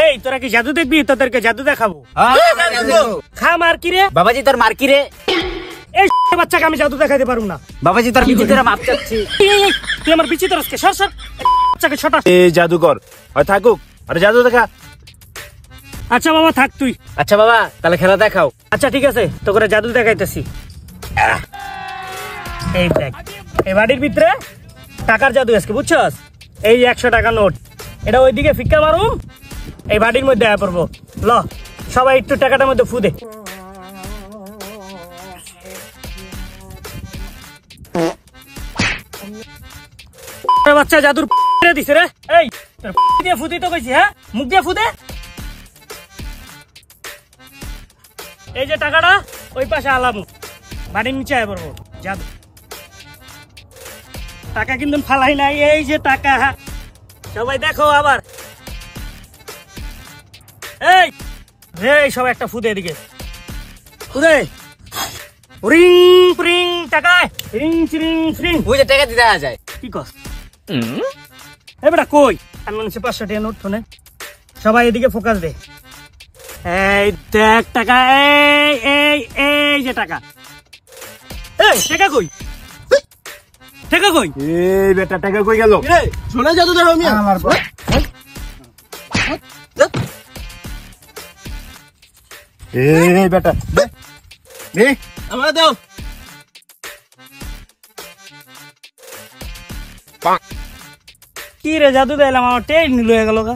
এই তোরা কি জাদু দেখবি? তোদেরকে জাদু দেখাবো। খা মার কি রে বাবাজি, তোর মার কি রে? এই বাচ্চাকে আমি জাদু দেখাতে পারবো না। বাবাজি, তোর বিচিত্র মাপ চাচ্ছি। তুই আমার বিচিত্র আজকে সর সর। বাচ্চাকে ছোটা। এই জাদুকর হয় থাকুক, আরে জাদু দেখা। আচ্ছা বাবা থাক তুই। আচ্ছা বাবা, তাহলে খেলা দেখাও। আচ্ছা ঠিক আছে, তো করে জাদু দেখাইতেছি। এই দেখ, এই বাড়ির ভিতরে টাকার জাদু আজকে, বুঝছস? এই 100 টাকা নোট, এটা ওইদিকে ফিক্কা মারুম, এই বাড়ির মধ্যে আয়া পড়বো। ল সবাই একটু টাকাটার মধ্যে ফু দে। বাচ্চা জাদুর দিছে রে। এই তোর দিয়ে ফুদি তো কইছি, হ্যাঁ মুখ দিয়ে ফুদে। এই যে টাকাটা ওই পাশে আলামু, বাড়ির নিচে আয় পড়বো। জাদু টাকা কিন্তু ফালাই নাই, এই যে টাকা, সবাই দেখো আবার। এই এই সবাই একটা ফুদে এদিকে ফুদে। রিং প্রিং টাকায় রিং চিরিং ফ্রিং। ওই যে টাকা দিতে দেওয়া যায়। কি কস? এই বেটা কই? আমি মনে হচ্ছে 500 টাকা নোট ফোনে। সবাই এদিকে ফোকাস দে। এই দেখ টাকা, এই এই এই যে টাকা। এই টাকা কই? টাকা কই? এই বেটা টাকা কই গেল? শোনা জাদু দেখো আমি আমার এই বেটা দে আমার দাও। কি রে জাদু দিলাম, আমার টেন নিল হয়ে গেল গা।